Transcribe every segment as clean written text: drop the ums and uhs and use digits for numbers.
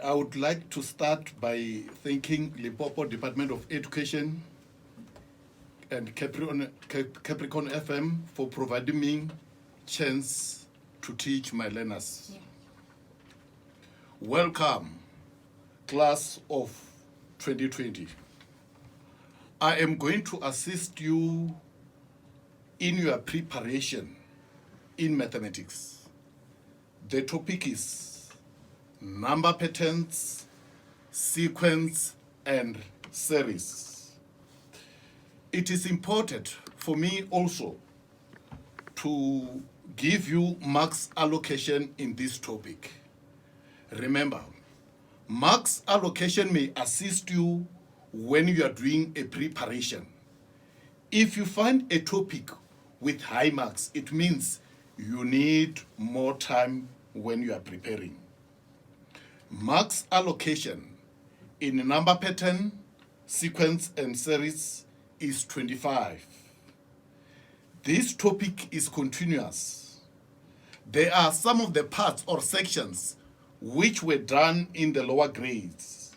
I would like to start by thanking Limpopo Department of Education and Capricorn FM for providing me chance to teach my learners. Yeah. Welcome, class of 2020. I am going to assist you in your preparation in mathematics. The topic is number patterns, sequence, and series. It is important for me also to give you marks allocation in this topic. Remember, marks allocation may assist you when you are doing a preparation. If you find a topic with high marks, it means you need more time when you are preparing. Marks allocation in number pattern, sequence, and series is 25. This topic is continuous. There are some of the parts or sections which were done in the lower grades.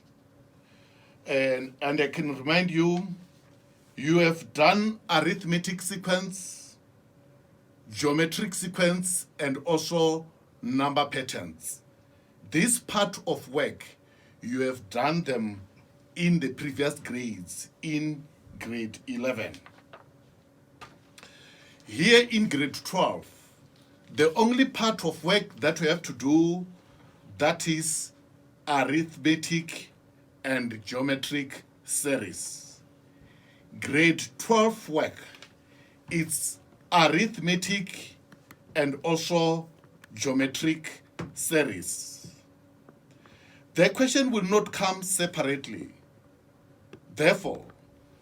And I can remind you, you have done arithmetic sequence, geometric sequence, and also number patterns. This part of work, you have done them in the previous grades, in grade 11. Here in grade 12, the only part of work that we have to do, that is arithmetic and geometric series. Grade 12 work, it's arithmetic and also geometric series. The question will not come separately. Therefore,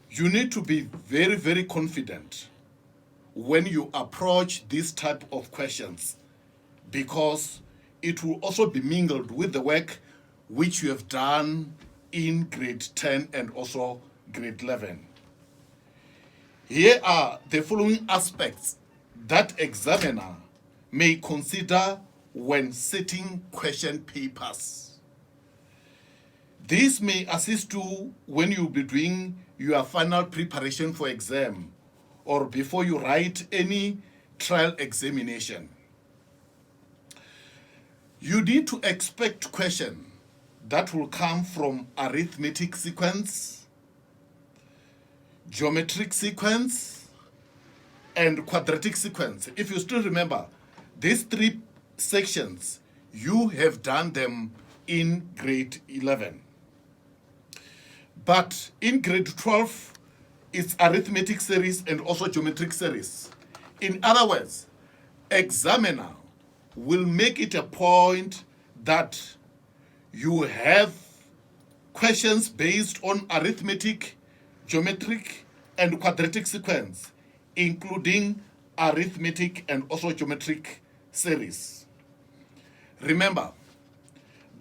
you need to be very, very confident when you approach this type of questions, because it will also be mingled with the work which you have done in grade 10 and also grade 11. Here are the following aspects that examiner may consider when setting question papers. This may assist you when you'll be doing your final preparation for exam or before you write any trial examination. You need to expect questions that will come from arithmetic sequence, geometric sequence, and quadratic sequence. If you still remember, these three sections, you have done them in grade 11. But in grade 12, it's arithmetic series and also geometric series. In other words, examiner will make it a point that you have questions based on arithmetic, geometric, and quadratic sequence, including arithmetic and also geometric series. Remember,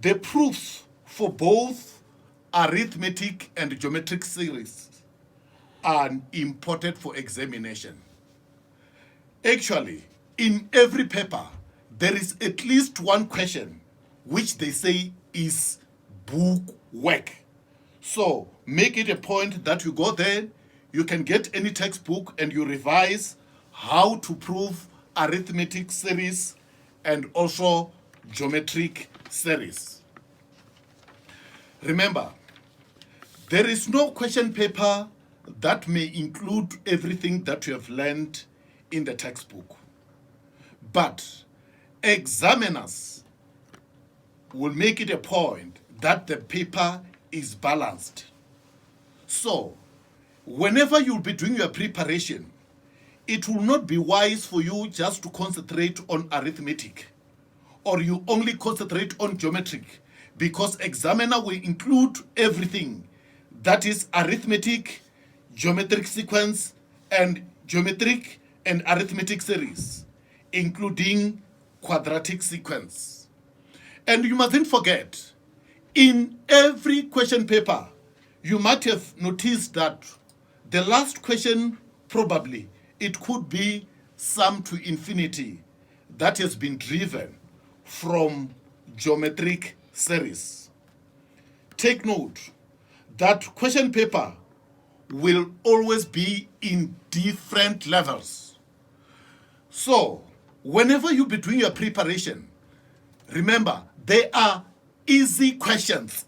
the proofs for both arithmetic and geometric series are important for examination. Actually, in every paper, there is at least one question which they say is book work. So make it a point that you go there, you can get any textbook and you revise how to prove arithmetic series and also geometric series. Remember, there is no question paper that may include everything that you have learned in the textbook. But examiners will make it a point that the paper is balanced. So, whenever you'll be doing your preparation, it will not be wise for you just to concentrate on arithmetic, or you only concentrate on geometric, because examiner will include everything, that is arithmetic, geometric sequence, and geometric and arithmetic series, including quadratic sequence. And you mustn't forget, in every question paper, you might have noticed that the last question, probably, it could be sum to infinity. that has been driven from geometric series. Take note that question paper will always be in different levels. So, whenever you be doing your preparation, remember, there are easy questions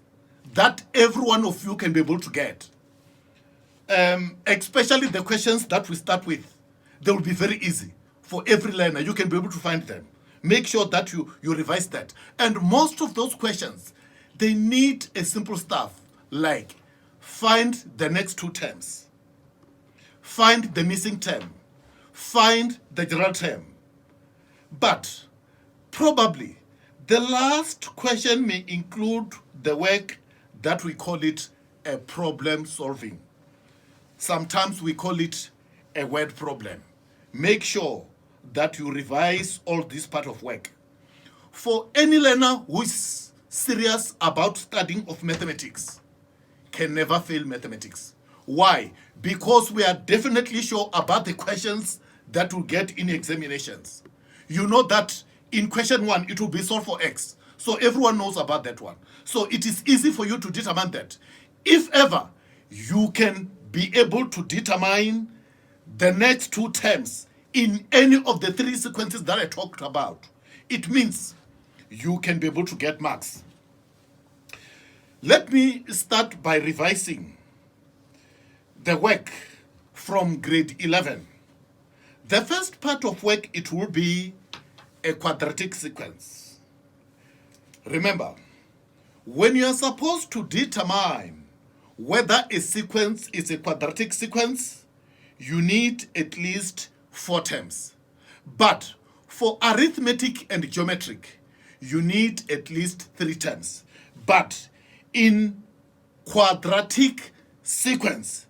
that every one of you can be able to get. Especially the questions that we start with, they will be very easy for every learner. You can be able to find them. Make sure that you revise that. And most of those questions, they need a simple stuff like find the next two terms, find the missing term, find the general term. But probably the last question may include the work that we call it a problem solving. Sometimes we call it a word problem. Make sure that you revise all this part of work. For any learner who is serious about studying of mathematics, can never fail mathematics. Why? Because we are definitely sure about the questions that we'll get in examinations. You know that in question 1, it will be solved for x. So everyone knows about that one. So it is easy for you to determine that. If ever you can be able to determine the next two terms in any of the three sequences that I talked about, it means you can be able to get marks. Let me start by revising the work from grade 11. The first part of work, it will be a quadratic sequence. Remember, when you are supposed to determine whether a sequence is a quadratic sequence, you need at least 4 terms. But for arithmetic and geometric, you need at least 3 terms. But in quadratic sequence,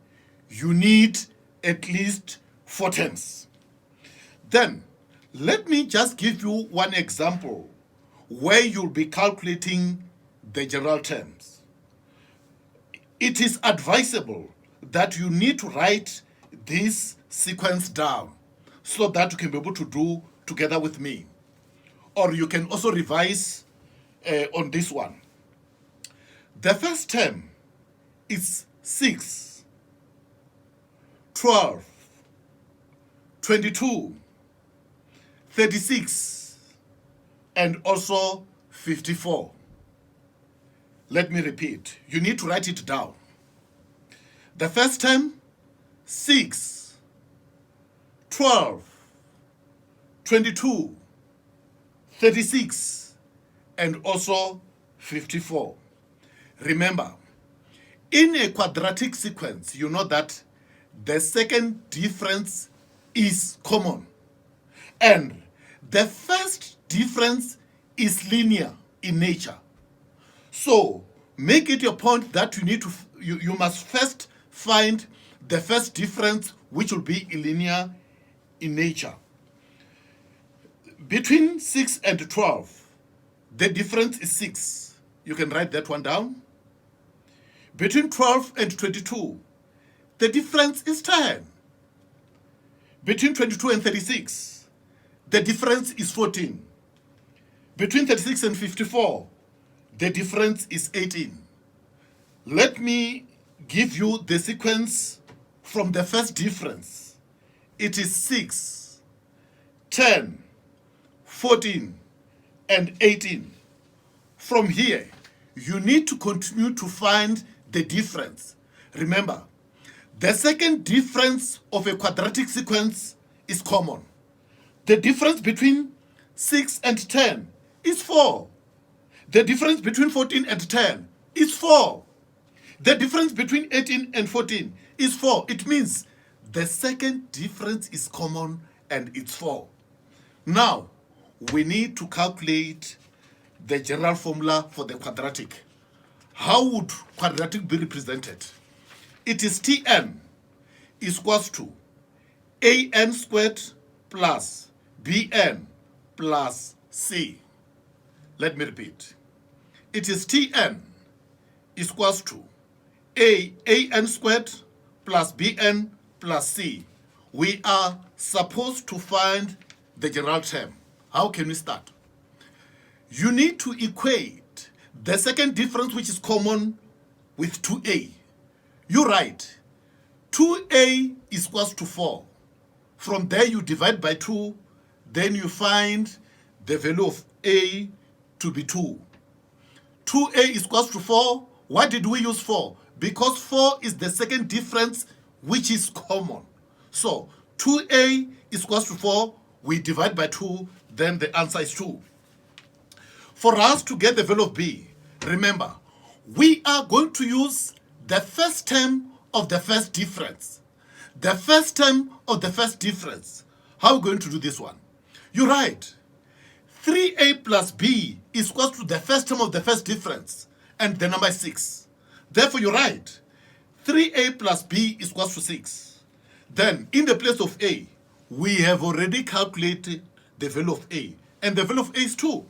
you need at least 4 terms. Then, let me just give you one example where you'll be calculating the general terms. It is advisable that you need to write this sequence down so that you can be able to do together with me. Or you can also revise on this one. The first term is 6, 12, 22, 36, and also 54. Let me repeat. You need to write it down. The first term, 6, 12, 22, 36, and also 54. Remember, in a quadratic sequence, you know that the second difference is common. And the first difference is linear in nature. So make it your point that you must first find the first difference, which will be linear in nature. Between 6 and 12, the difference is 6. You can write that one down. Between 12 and 22, the difference is 10. Between 22 and 36, the difference is 14. Between 36 and 54, the difference is 18. Let me give you the sequence from the first difference. It is 6, 10, 14, and 18. From here, you need to continue to find the difference. Remember, the second difference of a quadratic sequence is common. The difference between 6 and 10 is 4. The difference between 14 and 10 is 4. The difference between 18 and 14 is 4. It means the second difference is common and it's 4. Now, we need to calculate the general formula for the quadratic. How would quadratic be represented? It is Tn is equals to an squared plus bn plus c. Let me repeat. It is Tn is equals to an squared plus bn plus c. We are supposed to find the general term. How can we start? You need to equate the second difference, which is common, with 2a. You write 2a is equals to 4. From there you divide by 2, then you find the value of a to be 2. 2a is equals to 4. Why did we use 4? Because 4 is the second difference which is common. So 2a is equals to 4. We divide by 2, then the answer is 2. For us to get the value of b, remember, we are going to use the first term of the first difference. The first term of the first difference. How are we going to do this one? You write 3a plus b is equal to the first term of the first difference, and the number is 6. Therefore, you write 3a plus b is equal to 6. Then, in the place of a, we have already calculated the value of a, and the value of a is 2.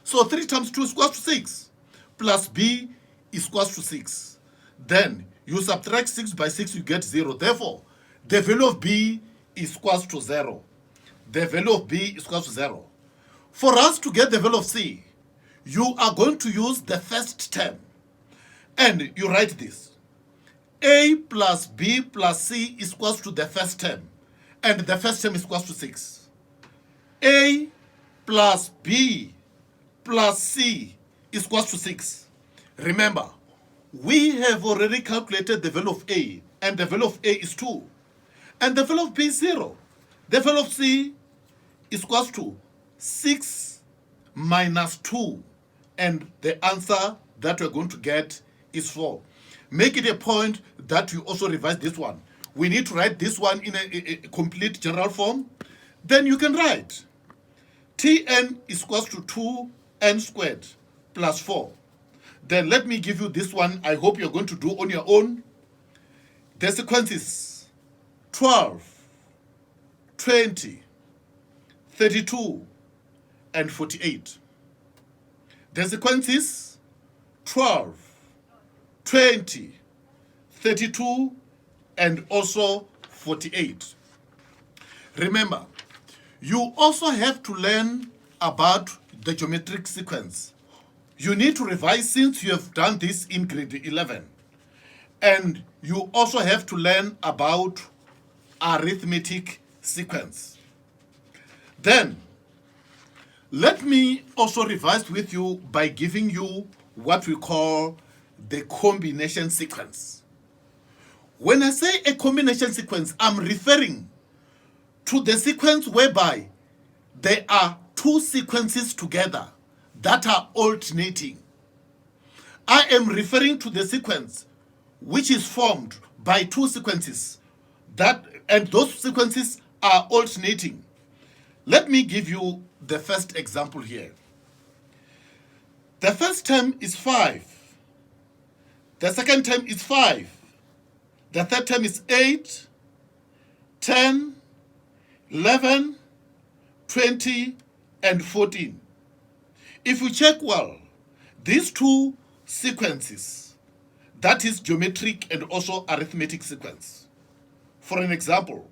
So 3 times 2 is equal to 6, plus b is equal to 6. Then, you subtract 6 by 6, you get 0. Therefore, the value of b is equal to 0. The value of b is equal to 0. For us to get the value of c, you are going to use the first term. And you write this. A plus b plus c is equal to the first term. And the first term is equal to 6. A plus b plus c is equal to 6. Remember, we have already calculated the value of a, and the value of a is 2. And the value of b is 0. The value of c is equal to 6 minus 2. And the answer that we're going to get is 4. Make it a point that you also revise this one. We need to write this one in a complete general form. Then you can write Tn is equal to 2n squared plus 4. Then let me give you this one. I hope you're going to do on your own. The sequence is 12, 20, 32, and 48. The sequence is 12, 20, 32, and also 48. Remember, you also have to learn about the geometric sequence. You need to revise since you have done this in grade 11. And you also have to learn about arithmetic sequence. Then, let me also revise with you by giving you what we call the combination sequence. When I say a combination sequence, I'm referring to the sequence whereby there are two sequences together that are alternating. I am referring to the sequence which is formed by two sequences and those sequences are alternating. Let me give you the first example here. The first term is 5. The second term is 5. The third term is 8, 10, 11, 20, and 14. If we check well, these two sequences, that is geometric and also arithmetic sequence. For an example,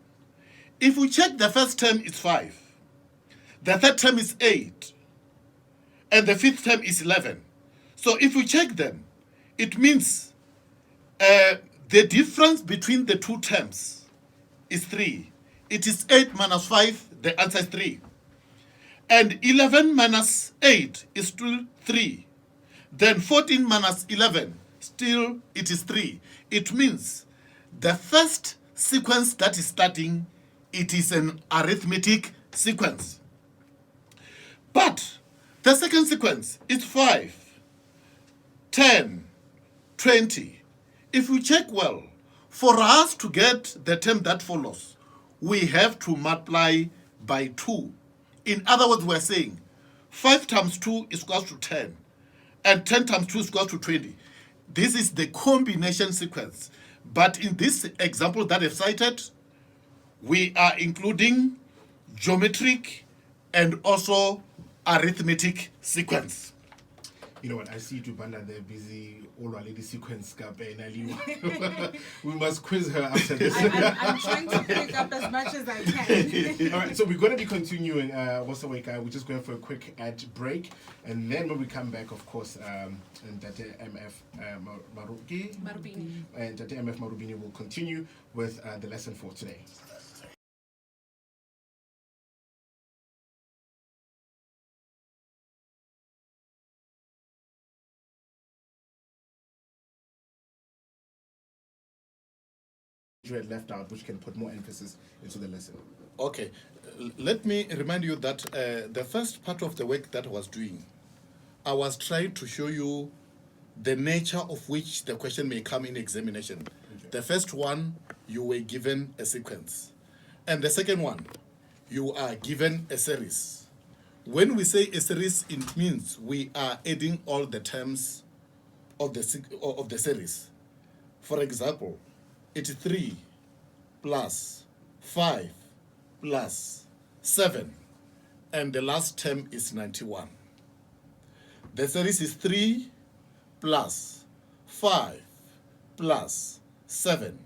if we check the first term is 5, the third term is 8, and the fifth term is 11. So if we check them, it means the difference between the two terms is 3. It is 8 minus 5, the answer is 3. And 11 minus 8 is still 3. Then 14 minus 11, still it is 3. It means the first sequence that is starting, it is an arithmetic sequence. But the second sequence is 5, 10, 20. If we check well, for us to get the term that follows, we have to multiply by 2. In other words, we're saying 5 times 2 is equal to 10, and 10 times 2 is equal to 20. This is the combination sequence. But in this example that I've cited, we are including geometric and also arithmetic sequence. You know what? I see Jubanda there busy. All our lady sequence. We must quiz her after this. I'm trying to pick up as much as I can. All right, so we're going to be continuing. What's the way, guy? We're just going for a quick ad break, and then when we come back, of course, and that MF Marubini. and that MF Marubini will continue with the lesson for today. You had left out, which can put more emphasis into the lesson. Okay, let me remind you that the first part of the work that I was doing, I was trying to show you the nature of which the question may come in examination. Okay. The first one, you were given a sequence. And the second one, you are given a series. When we say a series, it means we are adding all the terms of the series. For example, it's 3 plus 5 plus 7, and the last term is 91. The series is 3 plus 5 plus 7,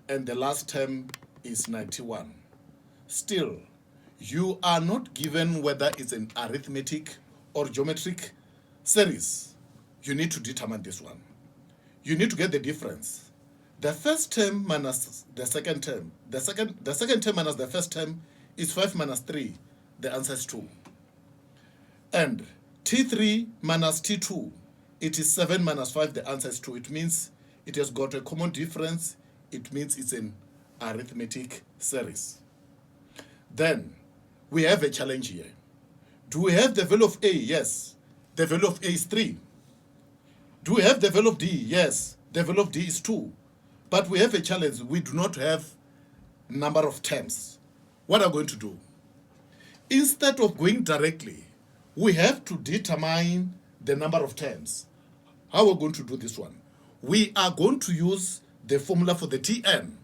and the last term is 91. Still, you are not given whether it's an arithmetic or geometric series. You need to determine this one. You need to get the difference. The first term minus the second term. The second term minus the first term is 5 minus 3. The answer is 2. And T3 minus T2, it is 7 minus 5. The answer is 2. It means it has got a common difference. It means it's an arithmetic series. Then we have a challenge here. Do we have the value of A? Yes. The value of A is 3. Do we have the value of D? Yes. The value of D is 2. But we have a challenge. We do not have number of terms. What are we going to do? Instead of going directly, we have to determine the number of terms. How are we going to do this one? We are going to use the formula for the Tn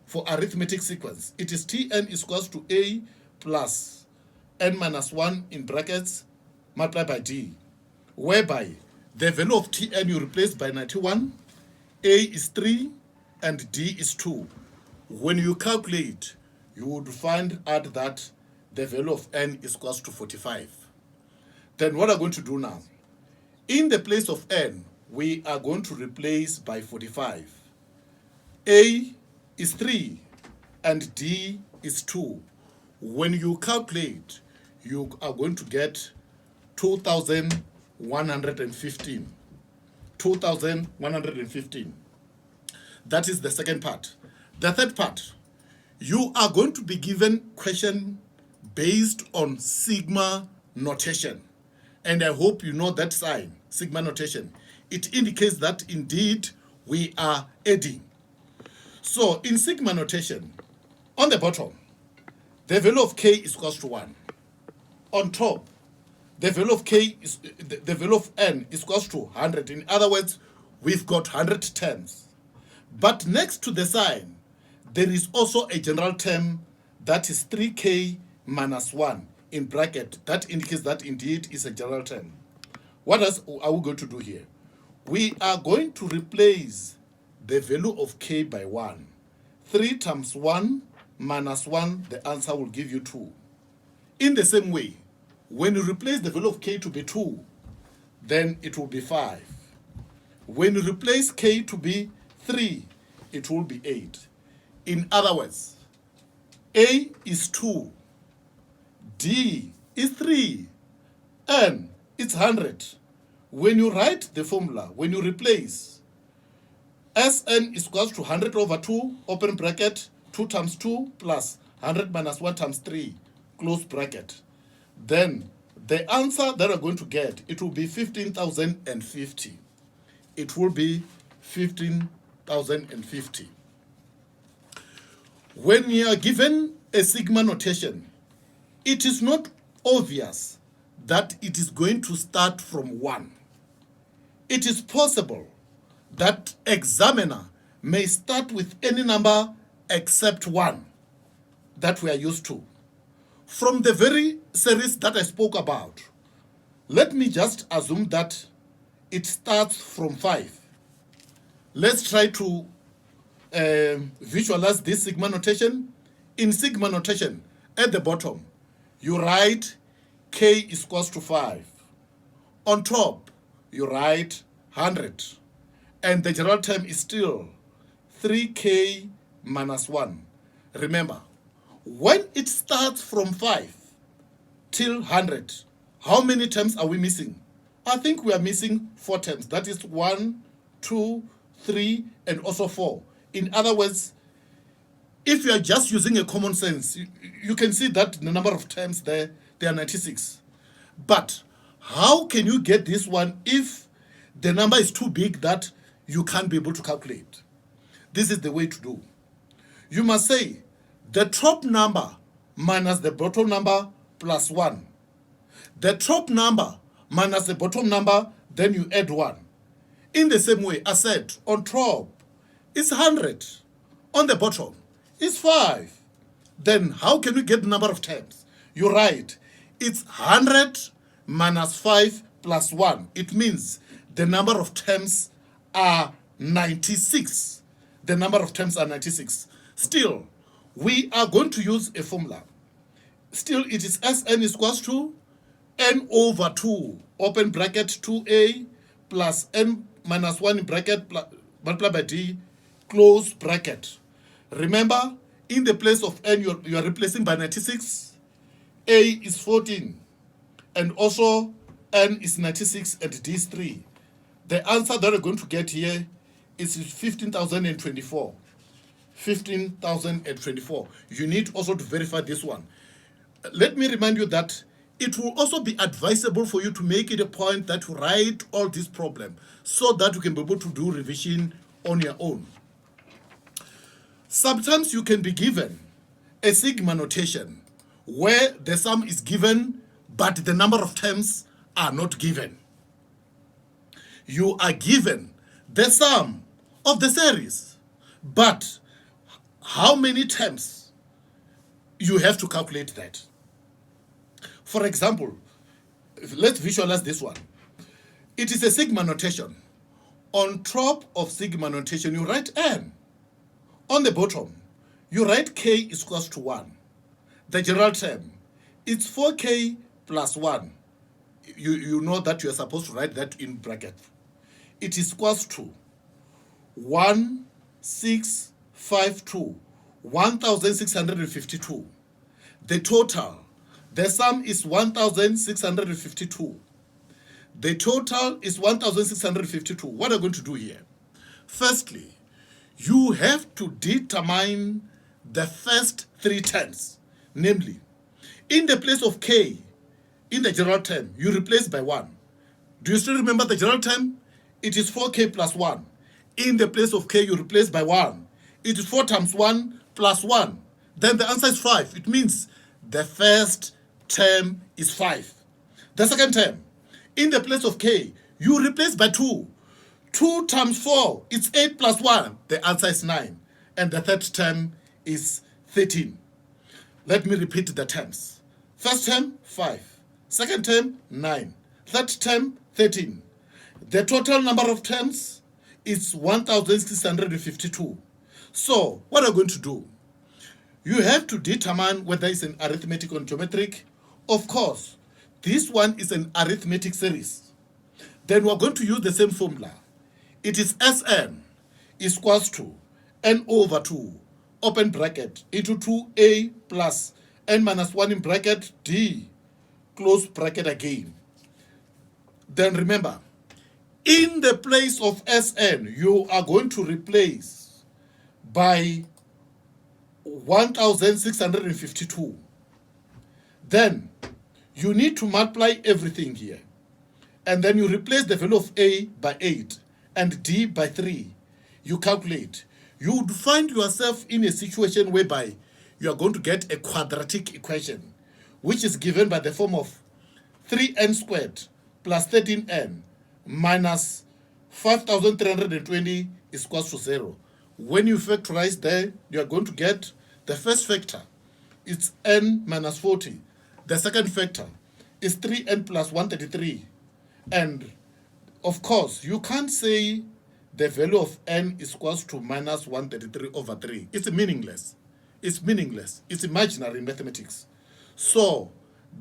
for arithmetic sequence. It is Tn is equals to A plus n minus 1 in brackets multiplied by D, whereby the value of Tn you replace by 91, A is 3, and D is 2. When you calculate, you would find out that the value of n is equals to 45. Then what are we going to do now? In the place of n, we are going to replace by 45. A is 3 and D is 2. When you calculate, you are going to get 2,115. 2,115. That is the second part. The third part, you are going to be given question based on sigma notation. And I hope you know that sign, sigma notation. It indicates that indeed we are adding. So in sigma notation, on the bottom, the value of k is equals to 1. On top, the value of k is the value of n is equals to 100. In other words, we've got 100 terms. But next to the sign, there is also a general term that is 3k minus 1 in bracket. That indicates that indeed is a general term. What else are we going to do here? We are going to replace the value of k by 1. 3 times 1 minus 1, the answer will give you 2. In the same way, when you replace the value of k to be 2, then it will be 5. When you replace k to be 3, it will be 8. In other words, A is 2, D is 3, N is 100. When you write the formula, when you replace, Sn is equals to 100 over 2, open bracket, 2 times 2 plus 100 minus 1 times 3, close bracket. Then the answer that we're going to get, it will be 15,050. It will be 15,050. When you are given a sigma notation, it is not obvious that it is going to start from 1. It is possible that examiner may start with any number except 1 that we are used to. From the very series that I spoke about, let me just assume that it starts from 5. Let's try to visualize this sigma notation. In sigma notation, at the bottom, you write k is equals to 5. On top, you write 100. And the general term is still 3k minus 1. Remember, when it starts from 5 till 100, how many terms are we missing? I think we are missing 4 terms. That is 1, 2, 3, and also 4. In other words, if you are just using a common sense, you can see that the number of terms there, they are 96. But how can you get this one if the number is too big that you can't be able to calculate? This is the way to do. You must say the top number minus the bottom number plus 1. The top number minus the bottom number, then you add 1. In the same way, I said on top it's 100. On the bottom it's 5. Then how can you get the number of terms? You write it's 100 minus 5 plus 1. It means the number of terms are 96. The number of terms are 96. Still, we are going to use a formula. Still, it is Sn is equals to n over 2, open bracket 2a, plus n minus 1 in bracket multiplied by d, close bracket. Remember, in the place of n, you are replacing by 96. A is 14. And also, n is 96 and d is 3. The answer that we're going to get here is 15,024. 15,024. You need also to verify this one. Let me remind you that it will also be advisable for you to make it a point that you write all this problem so that you can be able to do revision on your own. Sometimes you can be given a sigma notation where the sum is given but the number of terms are not given. You are given the sum of the series, but how many terms? You have to calculate that. For example, let's visualize this one. It is a sigma notation. On top of sigma notation, you write n. On the bottom, you write k is equals to 1. The general term, it's 4k plus 1. You know that you are supposed to write that in bracket. It is equals to 1652, 1652. The total, the sum is 1652. The total is 1652. What are we going to do here? Firstly, you have to determine the first 3 terms. Namely, in the place of k, in the general term, you replace by 1. Do you still remember the general term? It is 4k plus 1. In the place of k, you replace by 1. It is 4 times 1 plus 1. Then the answer is 5. It means the first term is 5. The second term, in the place of k, you replace by 2. 2 times 4, it's 8 plus 1. The answer is 9. And the third term is 13. Let me repeat the terms. First term, 5. Second term, 9. Third term, 13. The total number of terms is 1652. So, what are we going to do? You have to determine whether it's an arithmetic or geometric. Of course, this one is an arithmetic series. Then we're going to use the same formula. It is Sn is equals to n over 2, open bracket, into 2a plus n minus 1 in bracket d, close bracket again. Then remember, in the place of Sn, you are going to replace by 1652. Then you need to multiply everything here. And then you replace the value of a by 8 and d by 3. You calculate. You would find yourself in a situation whereby you are going to get a quadratic equation, which is given by the form of 3n squared plus 13n minus 5,320 is equals to 0. When you factorize there, you are going to get the first factor. It's n minus 40. The second factor is 3n plus 133. And of course, you can't say the value of n is equals to minus 133 over 3. It's meaningless. It's meaningless. It's imaginary in mathematics. So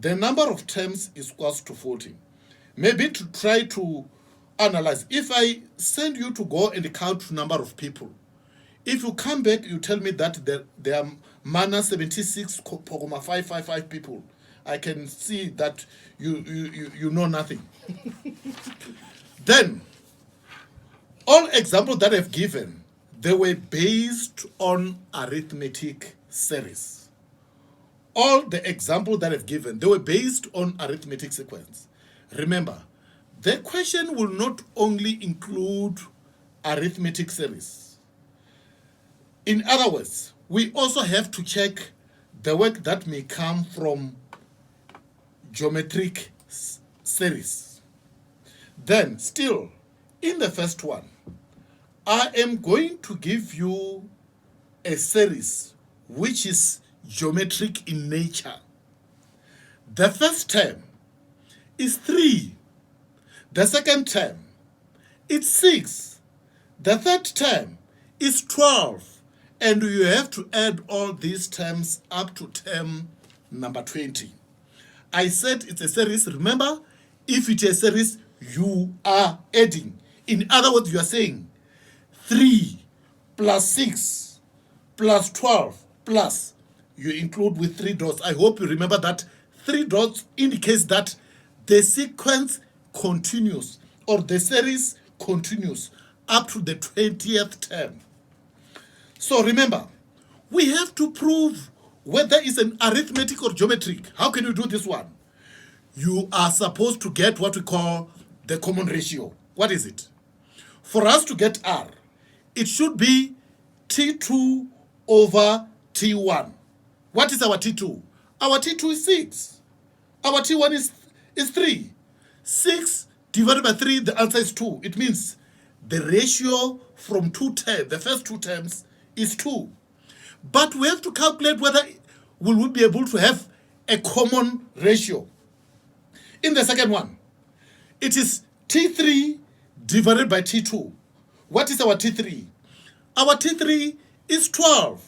the number of terms is equals to 40. Maybe to try to analyze, if I send you to go and count number of people, if you come back, you tell me that there are minus 76,555 people, I can see that you know nothing. Then, all examples that I've given, they were based on arithmetic series. All the examples that I've given, they were based on arithmetic sequence. Remember, the question will not only include arithmetic series. In other words, we also have to check the work that may come from geometric series. Then, still, in the first one, I am going to give you a series which is geometric in nature. The first term is 3. The second term is 6. The third term is 12. And you have to add all these terms up to term number 20. I said it's a series. Remember, if it's a series, you are adding. In other words, you are saying 3 plus 6 plus 12 plus, you include with 3 dots. I hope you remember that 3 dots indicates that the sequence continues, or the series continues up to the 20th term. So remember, we have to prove whether it's an arithmetic or geometric. How can you do this one? You are supposed to get what we call the common ratio. What is it? For us to get R, it should be T2 over T1. What is our T2? Our T2 is 6. Our T1 is 3. 6 divided by 3, the answer is 2. It means the ratio from the first 2 terms is 2. But we have to calculate whether we will be able to have a common ratio. In the second one, it is T3 divided by T2. What is our T3? Our T3 is 12.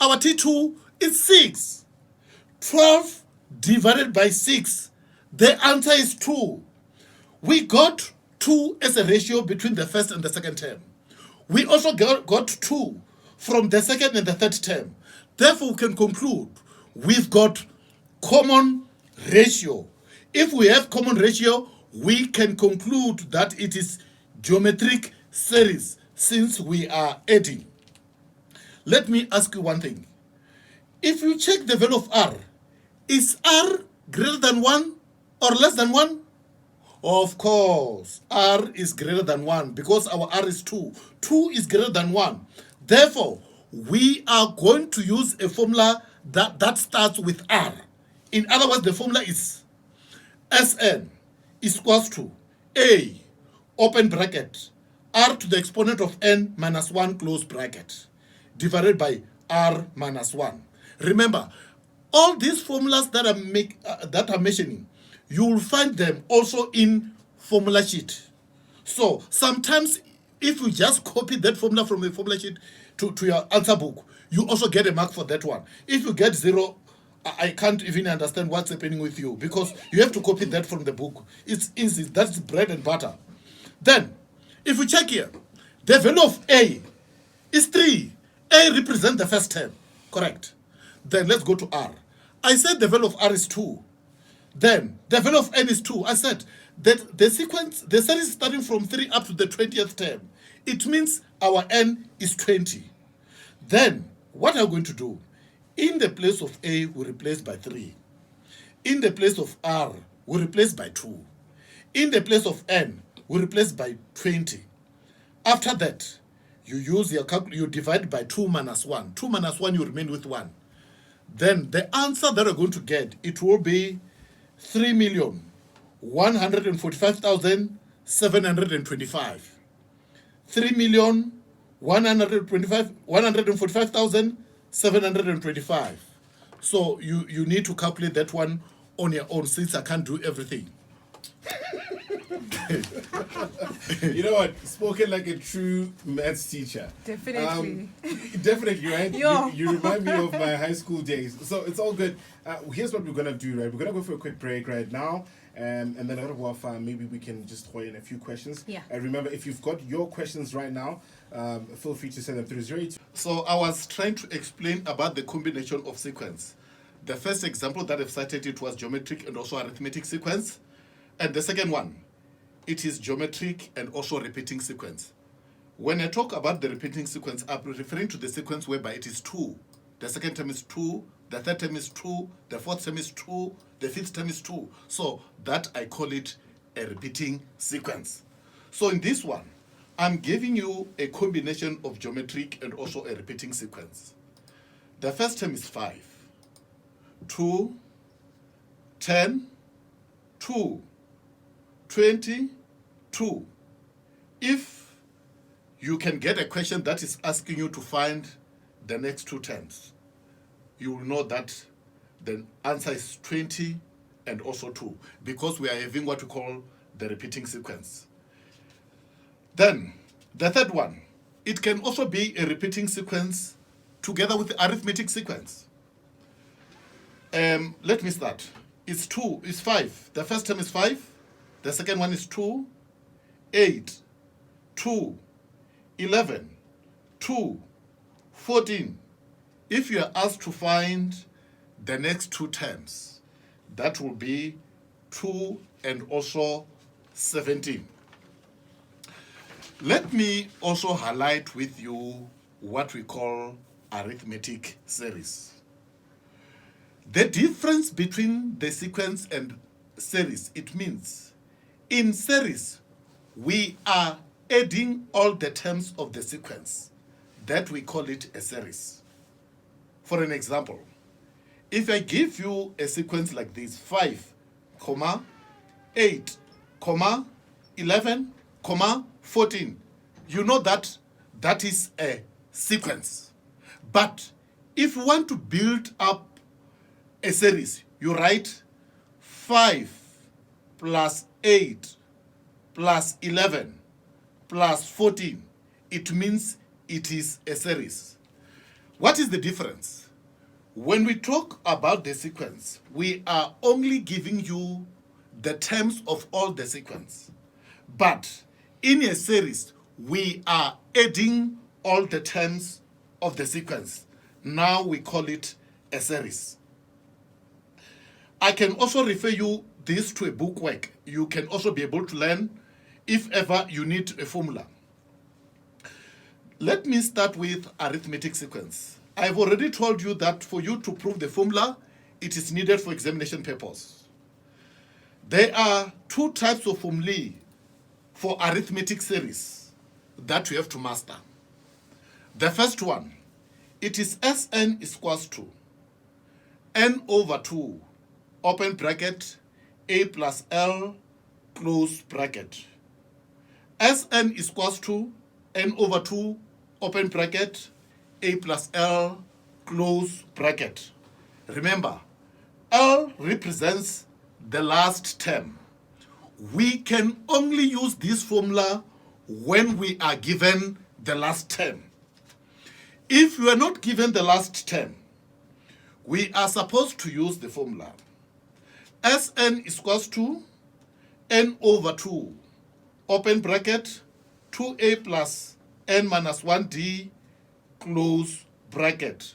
Our T2 is 6. 12 divided by 6, the answer is 2. We got 2 as a ratio between the first and the second term. We also got 2 from the second and the third term. Therefore, we can conclude we've got common ratio. If we have common ratio, we can conclude that it is geometric series since we are adding. Let me ask you one thing. If you check the value of R, is R greater than 1 or less than 1? Of course, R is greater than 1 because our R is 2. 2 is greater than 1. Therefore, we are going to use a formula that starts with R. In other words, the formula is Sn is equals to A, open bracket, R to the exponent of n minus 1, close bracket, divided by R minus 1. Remember, all these formulas that I'm mentioning, you will find them also in formula sheet. So sometimes if you just copy that formula from the formula sheet to your answer book, you also get a mark for that one. If you get 0, I can't even understand what's happening with you because you have to copy that from the book. It's easy. That's bread and butter. Then, if we check here, the value of A is 3. A represents the first term. Correct. Then let's go to R. I said the value of R is 2. Then the value of n is 2. I said that the series starting from 3 up to the 20th term. It means our n is 20. Then what are we going to do? In the place of A, we replace by 3. In the place of R, we replace by 2. In the place of n, we replace by 20. After that, you use your you divide by 2 minus 1. 2 minus 1, you remain with 1. Then the answer that we're going to get, it will be 3,145,725. 3,145,725. So you need to calculate that one on your own since I can't do everything. You know what? Spoken like a true maths teacher. Definitely. Definitely, right? Yo. You remind me of my high school days. So it's all good. Here's what we're going to do, right? We're going to go for a quick break right now. And then a little while, maybe we can just throw in a few questions. Yeah. And remember, if you've got your questions right now, feel free to send them through 02. So I was trying to explain about the combination of sequence. The first example that I've cited, it was geometric and also arithmetic sequence. And the second one, it is geometric and also repeating sequence. When I talk about the repeating sequence, I'm referring to the sequence whereby it is 2. The second term is 2, the third term is 2, the fourth term is 2, the fifth term is 2. So that I call it a repeating sequence. So in this one, I'm giving you a combination of geometric and also a repeating sequence. The first term is 5, 2, 10, 2, 20, 2. If you can get a question that is asking you to find the next 2 terms, you will know that the answer is 20 and also 2, because we are having what we call the repeating sequence. Then, the third one, it can also be a repeating sequence together with the arithmetic sequence. Let me start. It's 5. The first term is 5. The second one is 2, 8, 2, 11, 2, 14. If you are asked to find the next 2 terms, that will be 2 and also 17. Let me also highlight with you what we call arithmetic series. The difference between the sequence and series, it means in series, we are adding all the terms of the sequence. That we call it a series. For an example, if I give you a sequence like this, 5, 8, 11, 14, you know that that is a sequence. But if you want to build up a series, you write 5 plus 8 plus 11 plus 14. It means it is a series. What is the difference? When we talk about the sequence, we are only giving you the terms of all the sequence. But in a series, we are adding all the terms of the sequence. Now we call it a series. I can also refer you this to a bookwork. You can also be able to learn if ever you need a formula. Let me start with arithmetic sequence. I've already told you that for you to prove the formula, it is needed for examination purpose. There are 2 types of formulae for arithmetic series that you have to master. The first one, it is Sn is equals to n over 2, open bracket, a plus l, close bracket. Sn is equals to n over 2, open bracket, a plus l, close bracket. Remember, L represents the last term. We can only use this formula when we are given the last term. If we are not given the last term, we are supposed to use the formula. Sn is equals to n over 2, open bracket, 2a plus n minus 1d, close bracket.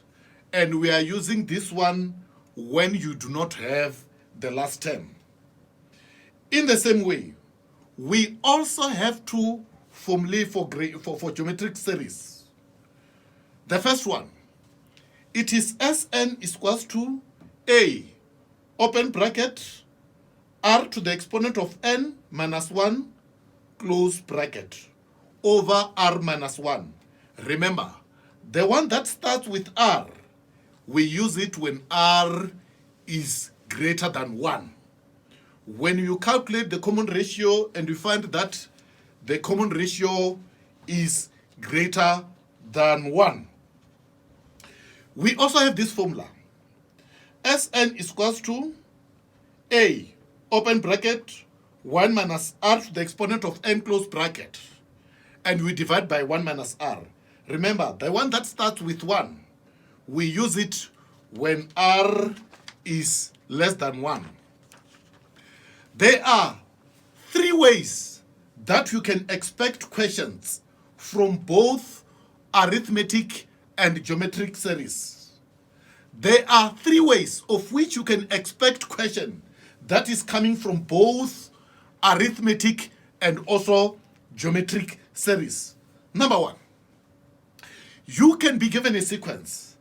And we are using this one when you do not have the last term. In the same way, we also have 2 formulae for geometric series. The first one, it is Sn is equals to a, open bracket, r to the exponent of n minus 1, close bracket, over r minus 1. Remember, the one that starts with r, we use it when r is greater than 1. When you calculate the common ratio and you find that the common ratio is greater than 1. We also have this formula. Sn is equals to a, open bracket, 1 minus r to the exponent of n close bracket, and we divide by 1 minus r. Remember, the one that starts with 1, we use it when r is less than 1. There are 3 ways that you can expect questions from both arithmetic and geometric series. There are 3 ways of which you can expect question that is coming from both arithmetic and also geometric series. Number 1, you can be given a sequence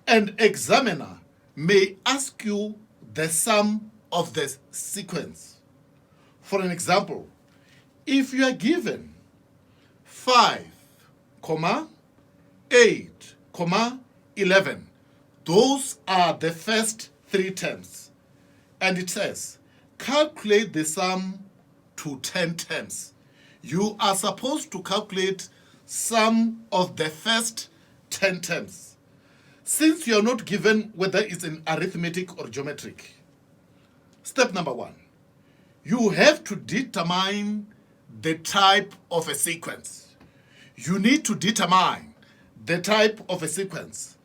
and examiner may ask you the sum of the sequence. For an example, if you are given 5, 8, 11, those are the first 3 terms. And it says, calculate the sum to 10 terms. You are supposed to calculate sum of the first 10 terms. Since you are not given whether it's in arithmetic or geometric, step number 1, you have to determine the type of a sequence. You need to determine the type of a sequence.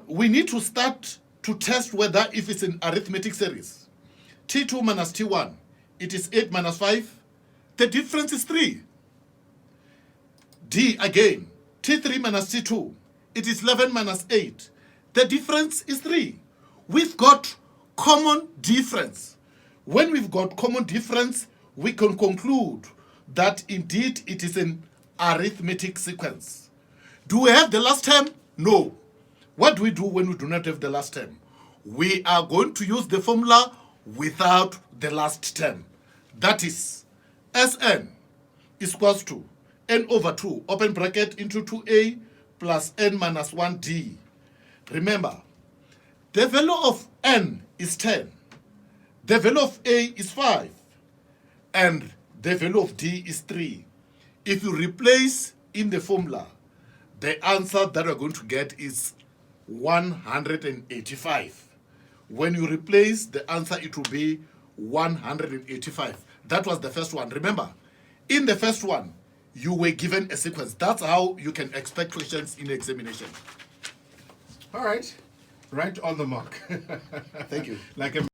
We need to start to test whether if it's in arithmetic series. T2 minus T1, it is 8 minus 5. The difference is 3. D again, T3 minus T2, it is 11 minus 8. The difference is 3. We've got common difference. When we've got common difference, we can conclude that indeed it is an arithmetic sequence. Do we have the last term? No. What do we do when we do not have the last term? We are going to use the formula without the last term. That is, Sn is equals to n over 2, open bracket, into 2a plus n minus 1d. Remember, the value of n is 10. The value of a is 5. And the value of d is 3. If you replace in the formula, the answer that we're going to get is 185. When you replace the answer, it will be 185. That was the first one. Remember, in the first one, you were given a sequence. That's how you can expect questions in the examination. All right. Right on the mark. Thank you. Like a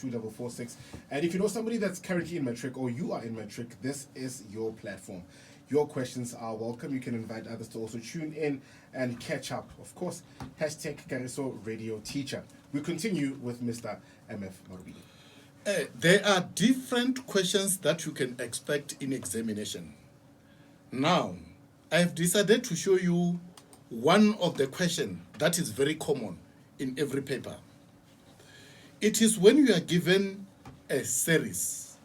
2446. And if you know somebody that's currently in metric or you are in metric, this is your platform. Your questions are welcome. You can invite others to also tune in and catch up. Of course, hashtag Kagiso Radio Teacher. We continue with Mr. MF Marubini. There are different questions that you can expect in examination. Now, I have decided to show you one of the questions that is very common in every paper. It is when you are given a series,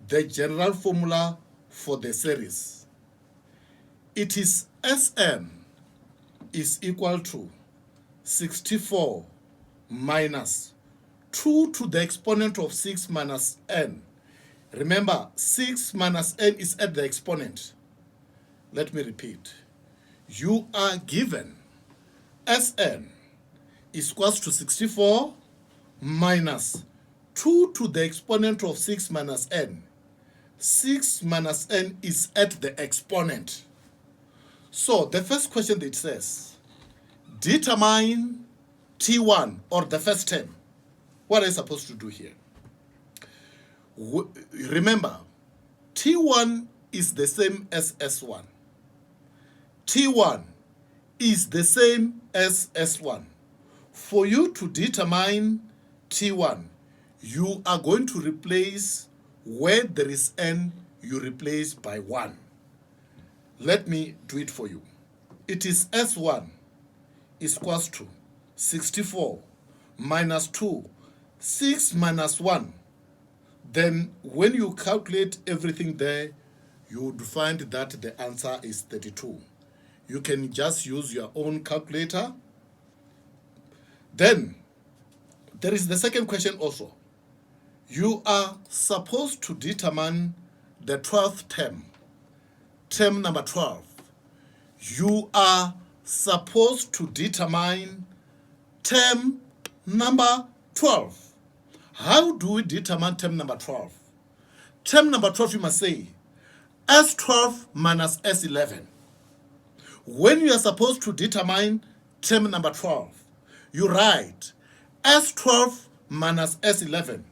the general formula for the series. It is Sn is equal to 64 minus 2 to the exponent of 6 minus n. Remember, 6 minus n is at the exponent. Let me repeat. You are given Sn is equals to 64 minus 2 to the exponent of 6 minus n. 6 minus n is at the exponent. So the first question that says, determine T1 or the first term. What are you supposed to do here? Remember, T1 is the same as S1. T1 is the same as S1. For you to determine T1, you are going to replace where there is n, you replace by 1. Let me do it for you. It is S1 is equals to 64 minus 2, 6 minus 1. Then when you calculate everything there, you would find that the answer is 32. You can just use your own calculator. Then there is the second question also. You are supposed to determine the 12th term. term number 12, you are supposed to determine term number 12. How do we determine term number 12? Term number 12, you must say S12 minus S11. When you are supposed to determine term number 12, you write S12 minus S11.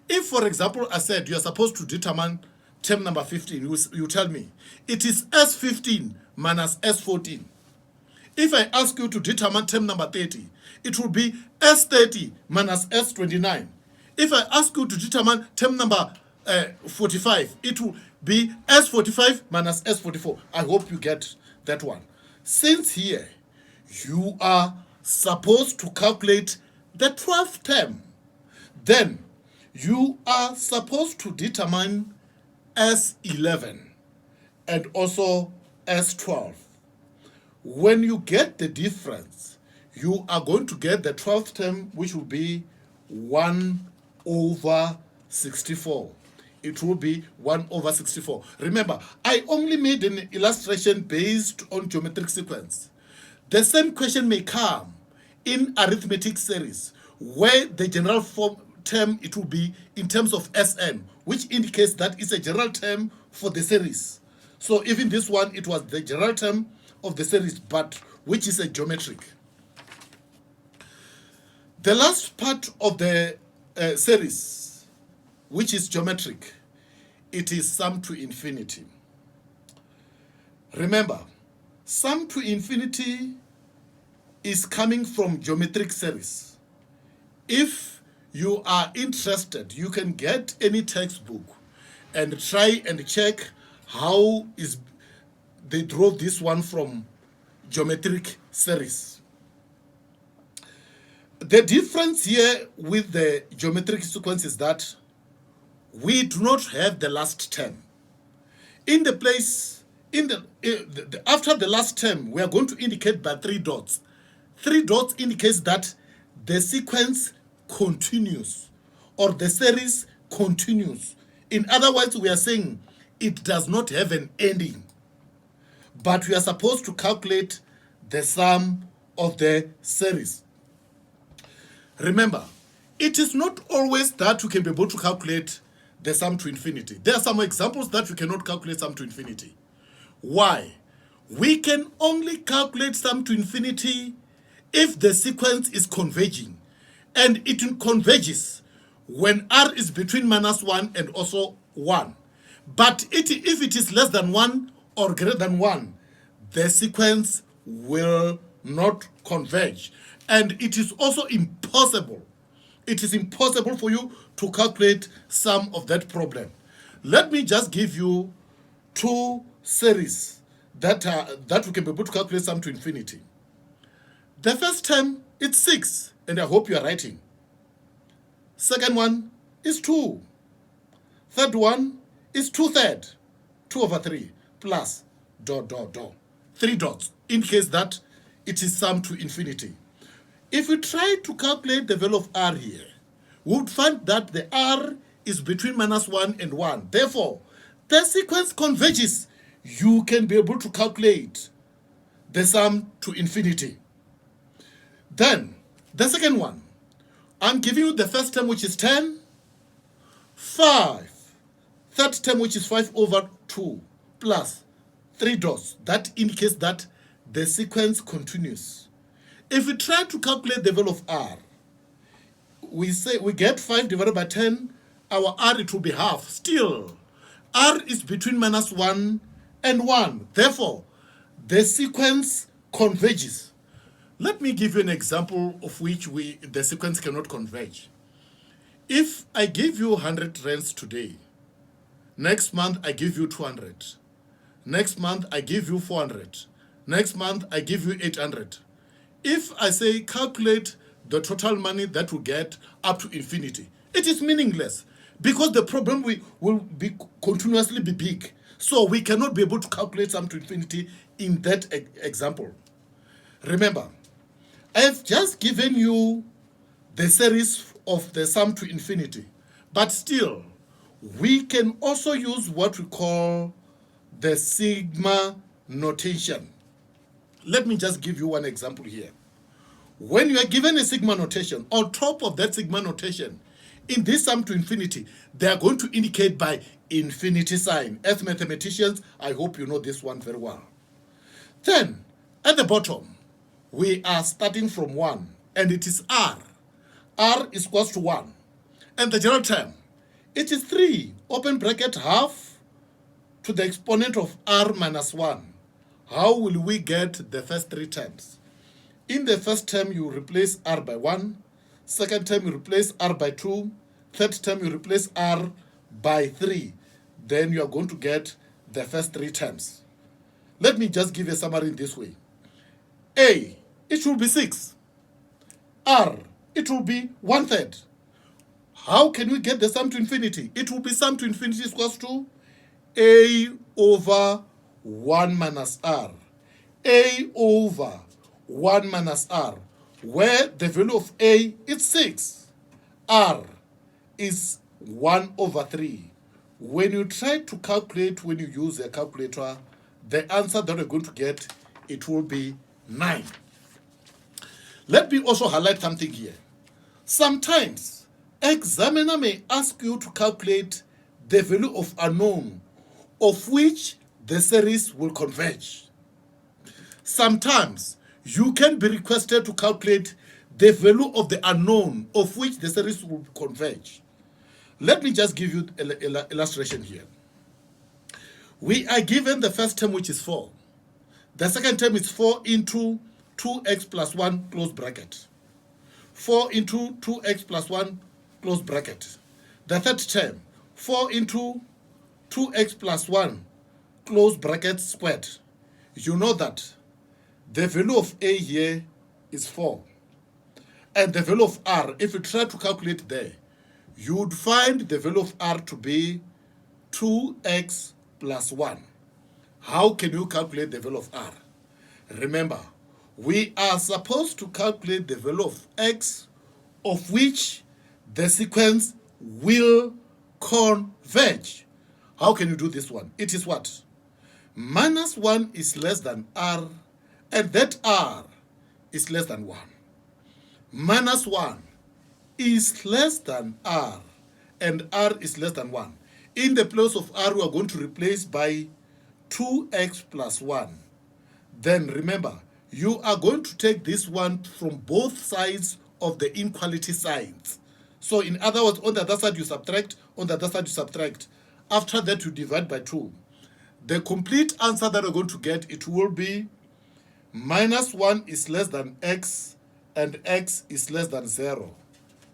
If, for example, I said you are supposed to determine term number 15, you tell me it is S15 minus S14. If I ask you to determine term number 30, it will be S30 minus S29. If I ask you to determine term number 45, it will be S45 minus S44. I hope you get that one. Since here, you are supposed to calculate the 12th term, then you are supposed to determine S11 and also S12. When you get the difference, you are going to get the 12th term, which will be 1 over 64. It will be 1 over 64. Remember, I only made an illustration based on geometric sequence. The same question may come in arithmetic series, where the general form term, it will be in terms of Sn, which indicates that it's a general term for the series. So even this one, it was the general term of the series, but which is a geometric. The last part of the series, which is geometric, it is sum to infinity. Remember, sum to infinity is coming from geometric series. If you are interested, you can get any textbook and try and check how they draw this one from geometric series. The difference here with the geometric sequence is that we do not have the last term. In the place, after the last term, we are going to indicate by 3 dots. 3 dots indicates that the sequence continues or the series continues. In other words, we are saying it does not have an ending, but we are supposed to calculate the sum of the series. Remember, it is not always that we can be able to calculate the sum to infinity. There are some examples that we cannot calculate sum to infinity. Why? We can only calculate sum to infinity if the sequence is converging. And it converges when r is between -1 and also 1. But if it is less than 1 or greater than 1, the sequence will not converge. And it is also impossible. It is impossible for you to calculate some of that problem. Let me just give you 2 series that we can be able to calculate sum to infinity. The first term, it's 6, and I hope you are writing. Second one is 2. Third one is 2/3, 2 over 3, plus dot, dot, dot. 3 dots indicates that it is sum to infinity. If we try to calculate the value of r here, we would find that the r is between -1 and 1. Therefore, the sequence converges. You can be able to calculate the sum to infinity. Then, the second one, I'm giving you the first term, which is 10, 5, third term, which is 5 over 2, plus 3 dots. That indicates that the sequence continues. If we try to calculate the value of r, we say we get 5 divided by 10, our r, it will be half. Still, r is between -1 and 1. Therefore, the sequence converges. Let me give you an example of which the sequence cannot converge. If I give you 100 rands today, next month I give you 200. Next month I give you 400. Next month I give you 800. If I say calculate the total money that we get up to infinity, it is meaningless because the problem will be continuously be big. So we cannot be able to calculate sum to infinity in that example. Remember, I have just given you the series of the sum to infinity, but still, we can also use what we call the sigma notation. Let me just give you one example here. When you are given a sigma notation, on top of that sigma notation, in this sum to infinity, they are going to indicate by infinity sign. As mathematicians, I hope you know this one very well. Then, at the bottom, we are starting from 1, and it is r. R is equals to 1. And the general term, it is 3, open bracket, half to the exponent of r minus 1. How will we get the first 3 terms? In the first term, you replace r by 1. Second term, you replace r by 2. Third term, you replace r by 3. Then you are going to get the first 3 terms. Let me just give a summary in this way. A, it will be 6. R, it will be 1/3. How can we get the sum to infinity? It will be sum to infinity is equals to A over 1 minus R. A over 1 minus R, where the value of A is 6. R is 1 over 3. When you try to calculate, when you use a calculator, the answer that you're going to get, it will be 9. Let me also highlight something here. Sometimes, examiner may ask you to calculate the value of unknown of which the series will converge. Sometimes, you can be requested to calculate the value of the unknown of which the series will converge. Let me just give you an illustration here. We are given the first term, which is 4. The second term is 4 into 2x plus 1, close bracket. 4 into 2x plus 1, close bracket. The third term, 4 into 2x plus 1, close bracket, squared. You know that the value of A here is 4. And the value of R, if you try to calculate there, you would find the value of R to be 2x plus 1. How can you calculate the value of R? Remember, we are supposed to calculate the value of x of which the sequence will converge. How can you do this one? It is what? Minus 1 is less than R, and that R is less than 1. Minus 1 is less than R, and R is less than 1. In the place of R, we are going to replace by 2x plus 1. Then remember, you are going to take this one from both sides of the inequality signs. So in other words, on the other side you subtract, on the other side you subtract. After that you divide by 2. The complete answer that we're going to get, it will be minus 1 is less than x, and x is less than 0.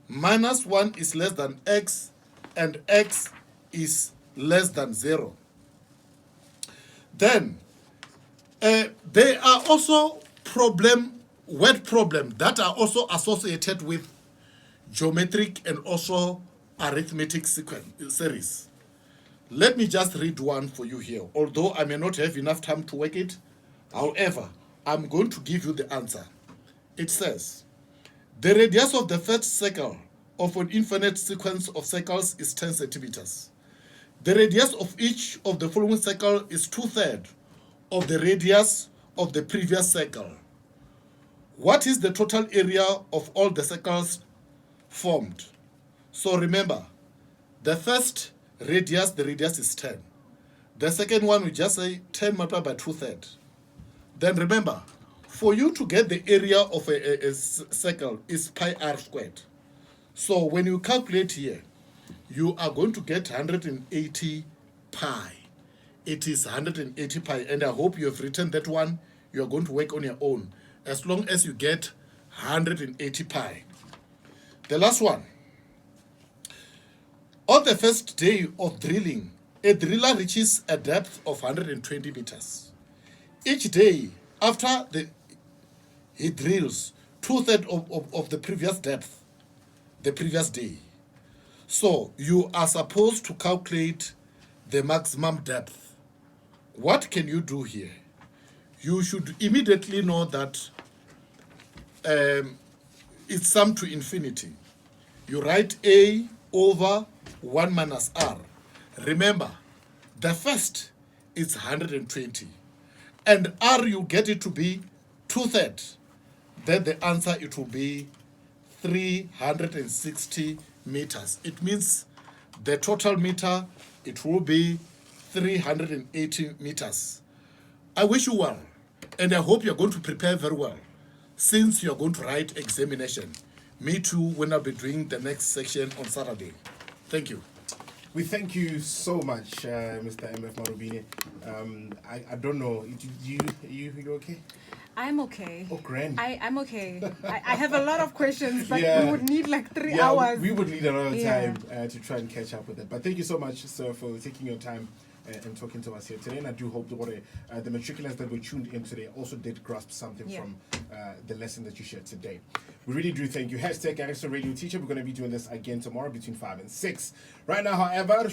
Minus 1 is less than x, and x is less than 0. Then, there are also word problems that are also associated with geometric and also arithmetic sequence series. Let me just read one for you here. Although I may not have enough time to work it, however, I'm going to give you the answer. It says, the radius of the first circle of an infinite sequence of circles is 10 centimeters. The radius of each of the following circle is 2/3 of the radius of the previous circle. What is the total area of all the circles formed? So remember, the first radius, the radius is 10. The second one, we just say 10 multiplied by 2/3. Then remember, for you to get the area of a circle is pi r squared. So when you calculate here, you are going to get 180 pi. It is 180 pi, and I hope you have written that one. You are going to work on your own, as long as you get 180 pi. The last one. On the first day of drilling, a driller reaches a depth of 120 meters. Each day, after he drills 2/3 of the previous depth, the previous day. So you are supposed to calculate the maximum depth. What can you do here? You should immediately know that it's sum to infinity. You write A over 1 minus R. Remember, the first it's 120. And R, you get it to be 2/3. Then the answer, it will be 360 meters. It means the total meter, it will be 380 meters. I wish you well, and I hope you're going to prepare very well, since you're going to write examination. Me too, when I'll be doing the next section on Saturday. Thank you. We thank you so much, Mr. MF Marubini. I don't know, you okay? I'm okay. Oh, grand. I'm okay. I have a lot of questions, but Yeah. we would need like 3 Yeah, hours. we would need a lot of Yeah. time to try and catch up with it. But thank you so much, sir, for taking your time and talking to us here today. And I do hope that the matriculants that were tuned in today also did grasp something Yeah. from the lesson that you shared today. We really do thank you. Hashtag Kagiso Radio Teacher. We're going to be doing this again tomorrow between 5 and 6. Right now, however,